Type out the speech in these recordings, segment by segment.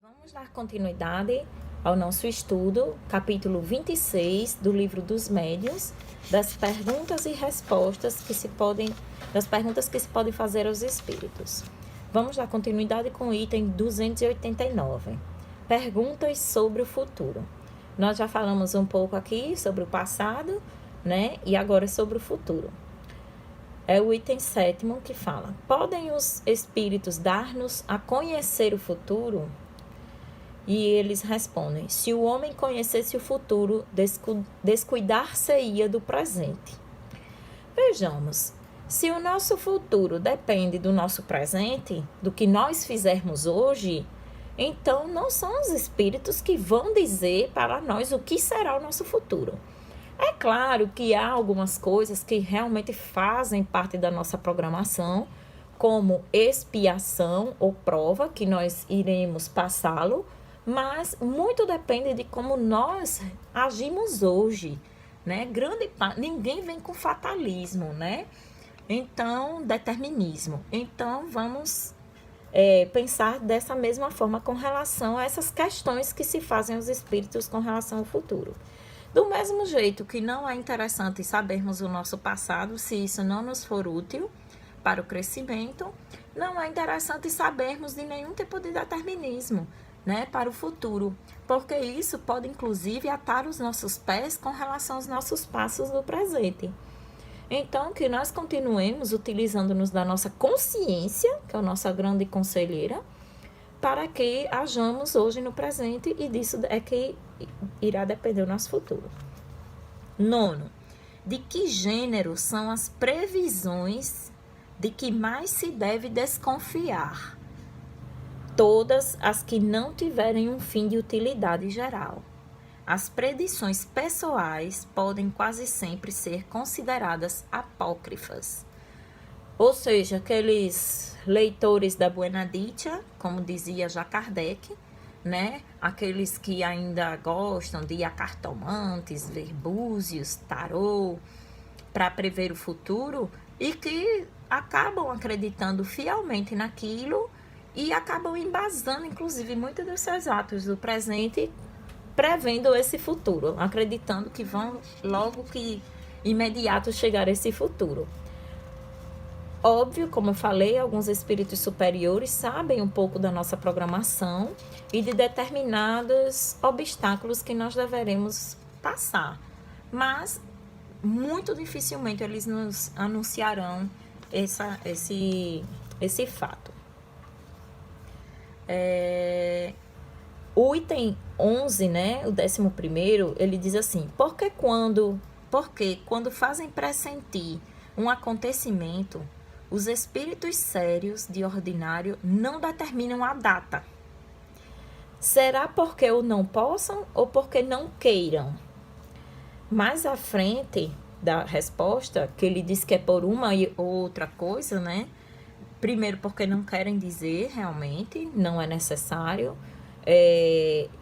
Vamos dar continuidade ao nosso estudo, capítulo 26 do livro dos Médiuns, das perguntas e respostas das perguntas que se podem fazer aos espíritos. Vamos dar continuidade com o item 289. Perguntas sobre o futuro. Nós já falamos um pouco aqui sobre o passado, né? E agora sobre o futuro. É o item 7º que fala: podem os espíritos dar-nos a conhecer o futuro? E eles respondem: se o homem conhecesse o futuro, descuidar-se-ia do presente. Vejamos, se o nosso futuro depende do nosso presente, do que nós fizermos hoje, então não são os espíritos que vão dizer para nós o que será o nosso futuro. É claro que há algumas coisas que realmente fazem parte da nossa programação, como expiação ou prova, que nós iremos passá-lo, mas muito depende de como nós agimos hoje, né? Ninguém vem com fatalismo, né? Então, determinismo. Então, vamos pensar dessa mesma forma com relação a essas questões que se fazem aos espíritos com relação ao futuro. Do mesmo jeito que não é interessante sabermos o nosso passado, se isso não nos for útil para o crescimento, não é interessante sabermos de nenhum tipo de determinismo, né, para o futuro, porque isso pode inclusive atar os nossos pés com relação aos nossos passos do presente. Então, que nós continuemos utilizando-nos da nossa consciência, que é a nossa grande conselheira, para que hajamos hoje no presente, e disso é que irá depender o nosso futuro. 9. De que gênero são as previsões de que mais se deve desconfiar? Todas as que não tiverem um fim de utilidade geral. As predições pessoais podem quase sempre ser consideradas apócrifas. Ou seja, aqueles leitores da Buena Dicha, como dizia já Kardec, né? Aqueles que ainda gostam de ir a cartomantes, ver búzios, tarô, para prever o futuro, e que acabam acreditando fielmente naquilo e acabam embasando, inclusive, muitos dos seus atos do presente, prevendo esse futuro, acreditando que vão logo que imediato chegar esse futuro. Óbvio, como eu falei, alguns espíritos superiores sabem um pouco da nossa programação e de determinados obstáculos que nós deveremos passar, mas muito dificilmente eles nos anunciarão esse fato. O item 11, né, o 11º, ele diz assim: porque quando fazem pressentir um acontecimento, os espíritos sérios, de ordinário, não determinam a data. Será porque o não possam ou porque não queiram? Mais à frente da resposta, que ele diz que é por uma e outra coisa, né? Primeiro, porque não querem dizer realmente, não é necessário.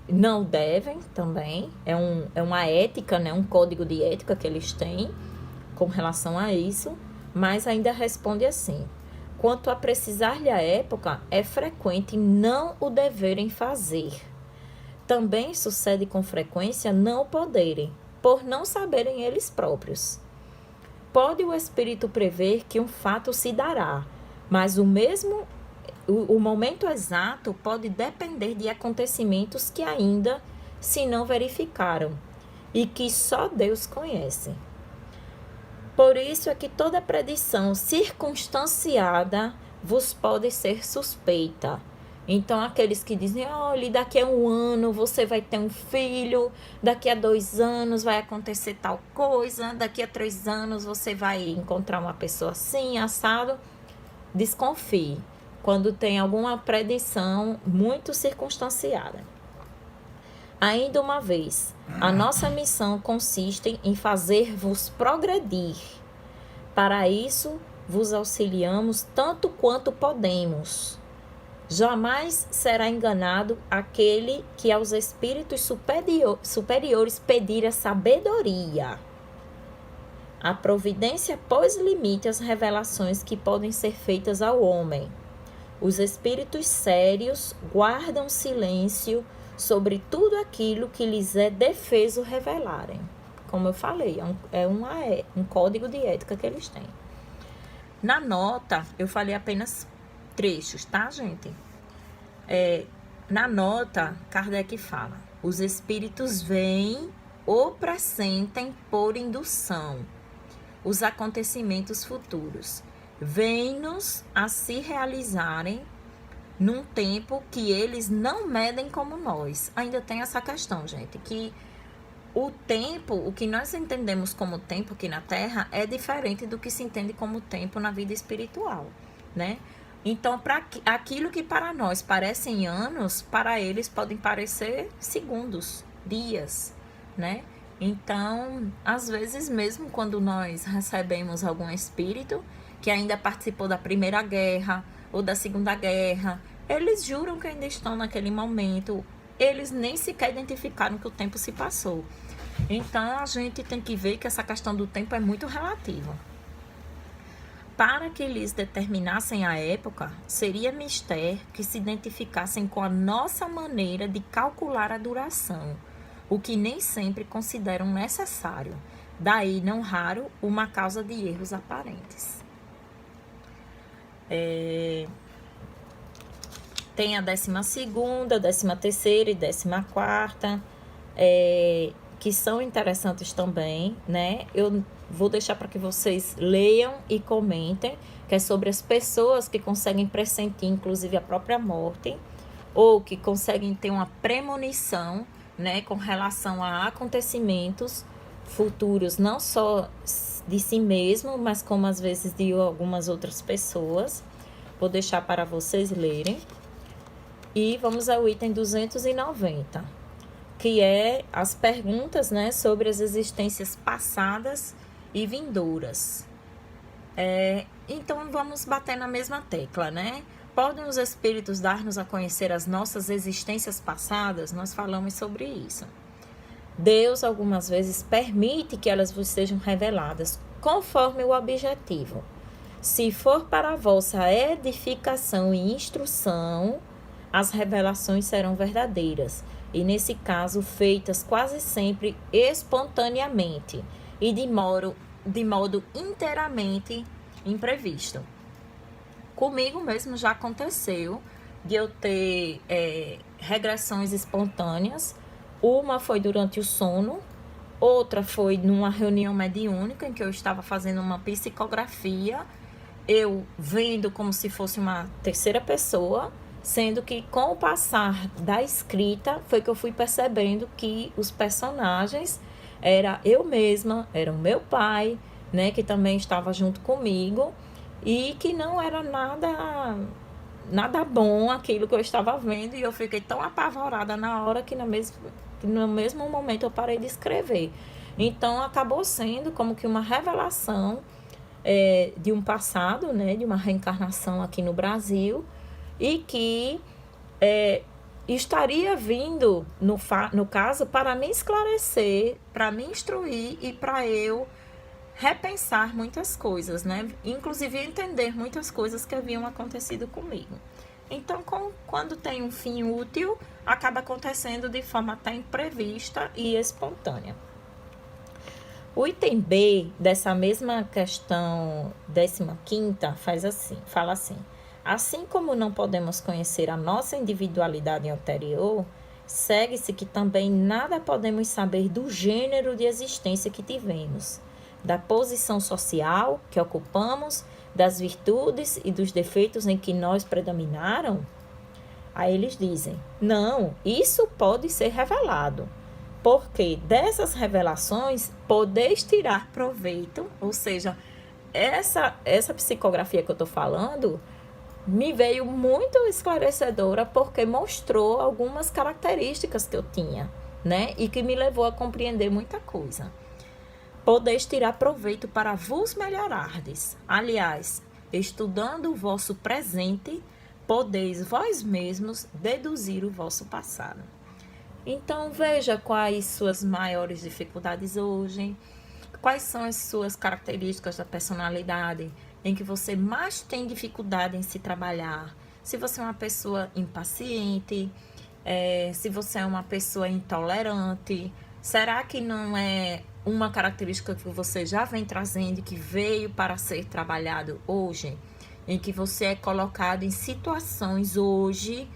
Não devem também. É uma ética, né? Um código de ética que eles têm com relação a isso. Mas ainda responde assim: quanto a precisar-lhe a época, é frequente não o deverem fazer. Também sucede com frequência não o poderem, por não saberem eles próprios. Pode o espírito prever que um fato se dará, mas o momento exato pode depender de acontecimentos que ainda se não verificaram e que só Deus conhece. Por isso é que toda predição circunstanciada vos pode ser suspeita. Então, aqueles que dizem: olha, daqui a 1 ano você vai ter um filho, daqui a 2 anos vai acontecer tal coisa, daqui a 3 anos você vai encontrar uma pessoa assim, assado. Desconfie quando tem alguma predição muito circunstanciada. Ainda uma vez, a nossa missão consiste em fazer-vos progredir. Para isso, vos auxiliamos tanto quanto podemos. Jamais será enganado aquele que aos espíritos superiores pedir a sabedoria. A providência pôs limite às revelações que podem ser feitas ao homem. Os espíritos sérios guardam silêncio sobre tudo aquilo que lhes é defeso revelarem. Como eu falei, é um código de ética que eles têm. Na nota, eu falei apenas trechos, tá, gente? Na nota, Kardec fala: os espíritos veem ou pressentem por indução os acontecimentos futuros, vêm-nos a se realizarem num tempo que eles não medem como nós. Ainda tem essa questão, gente, que o tempo, o que nós entendemos como tempo aqui na Terra é diferente do que se entende como tempo na vida espiritual, né? Então, para aquilo que para nós parecem anos, para eles podem parecer segundos, dias, né? Então, às vezes mesmo quando nós recebemos algum espírito que ainda participou da Primeira Guerra ou da Segunda Guerra, eles juram que ainda estão naquele momento, eles nem sequer identificaram que o tempo se passou. Então, a gente tem que ver que essa questão do tempo é muito relativa. Para que eles determinassem a época, seria mister que se identificassem com a nossa maneira de calcular a duração, o que nem sempre consideram necessário. Daí, não raro, uma causa de erros aparentes. Tem a 12ª, 13ª e 14ª, que são interessantes também, né? Eu vou deixar para que vocês leiam e comentem, que é sobre as pessoas que conseguem pressentir, inclusive, a própria morte, ou que conseguem ter uma premonição, né, com relação a acontecimentos futuros, não só de si mesmo, mas como às vezes de algumas outras pessoas. Vou deixar para vocês lerem. E vamos ao item 290, que é as perguntas, né, sobre as existências passadas e vindouras. Então, vamos bater na mesma tecla, né? Podem os espíritos dar-nos a conhecer as nossas existências passadas? Nós falamos sobre isso. Deus, algumas vezes, permite que elas vos sejam reveladas, conforme o objetivo. Se for para a vossa edificação e instrução, as revelações serão verdadeiras, e nesse caso feitas quase sempre espontaneamente e de modo inteiramente imprevisto. Comigo mesmo já aconteceu de eu ter regressões espontâneas. Uma foi durante o sono, outra foi numa reunião mediúnica em que eu estava fazendo uma psicografia, eu vendo como se fosse uma terceira pessoa, sendo que com o passar da escrita foi que eu fui percebendo que os personagens era eu mesma, era o meu pai, né, que também estava junto comigo, e que não era nada bom aquilo que eu estava vendo, e eu fiquei tão apavorada na hora que no mesmo momento eu parei de escrever. Então acabou sendo como que uma revelação de um passado, né, de uma reencarnação aqui no Brasil, e que estaria vindo, no caso, para me esclarecer, para me instruir e para eu repensar muitas coisas, né? Inclusive entender muitas coisas que haviam acontecido comigo. Então, quando tem um fim útil, acaba acontecendo de forma até imprevista e espontânea. O item B dessa mesma questão 15ª fala assim: assim como não podemos conhecer a nossa individualidade anterior, segue-se que também nada podemos saber do gênero de existência que tivemos, da posição social que ocupamos, das virtudes e dos defeitos em que nós predominaram. Aí eles dizem: não, isso pode ser revelado, porque dessas revelações podeis tirar proveito, ou seja, essa psicografia que eu estou falando me veio muito esclarecedora, porque mostrou algumas características que eu tinha, né? E que me levou a compreender muita coisa. Podeis tirar proveito para vos melhorardes. Aliás, estudando o vosso presente, podeis vós mesmos deduzir o vosso passado. Então, veja quais suas maiores dificuldades hoje, quais são as suas características da personalidade em que você mais tem dificuldade em se trabalhar, se você é uma pessoa impaciente, se você é uma pessoa intolerante. Será que não é uma característica que você já vem trazendo e que veio para ser trabalhado hoje? Em que você é colocado em situações hoje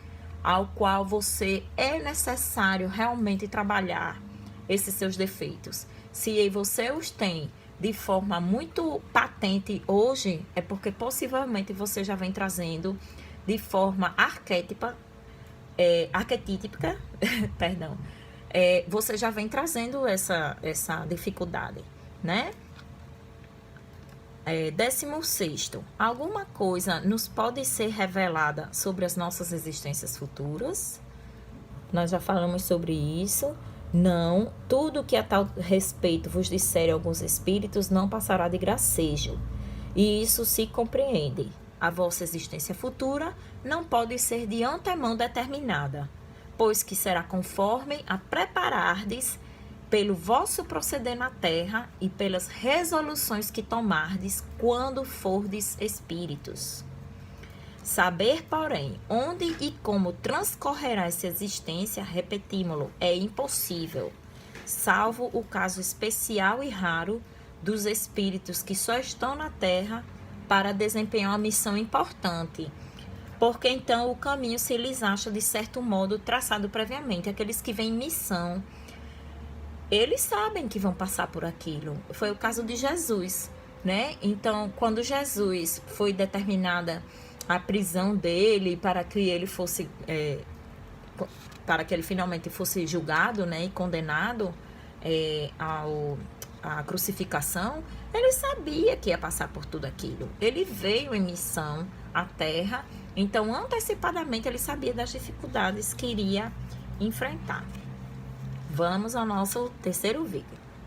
ao qual você é necessário realmente trabalhar esses seus defeitos. Se você os tem de forma muito patente hoje, é porque possivelmente você já vem trazendo de forma arquetípica, perdão, você já vem trazendo essa dificuldade, né? 16º, alguma coisa nos pode ser revelada sobre as nossas existências futuras? Nós já falamos sobre isso. Não, tudo que a tal respeito vos disserem alguns espíritos não passará de gracejo. E isso se compreende. A vossa existência futura não pode ser de antemão determinada, pois que será conforme a preparardes pelo vosso proceder na terra e pelas resoluções que tomardes quando fordes espíritos. Saber, porém, onde e como transcorrerá essa existência, repetímo-lo, é impossível, salvo o caso especial e raro dos espíritos que só estão na terra para desempenhar uma missão importante, porque então o caminho se lhes acha de certo modo traçado previamente. Aqueles que vêm em missão, eles sabem que vão passar por aquilo. Foi o caso de Jesus, né? Então, quando Jesus foi determinada a prisão dele para que ele fosse, para que ele finalmente fosse julgado, né, e condenado à crucificação, ele sabia que ia passar por tudo aquilo. Ele veio em missão à Terra, então antecipadamente ele sabia das dificuldades que iria enfrentar. Vamos ao nosso terceiro vídeo.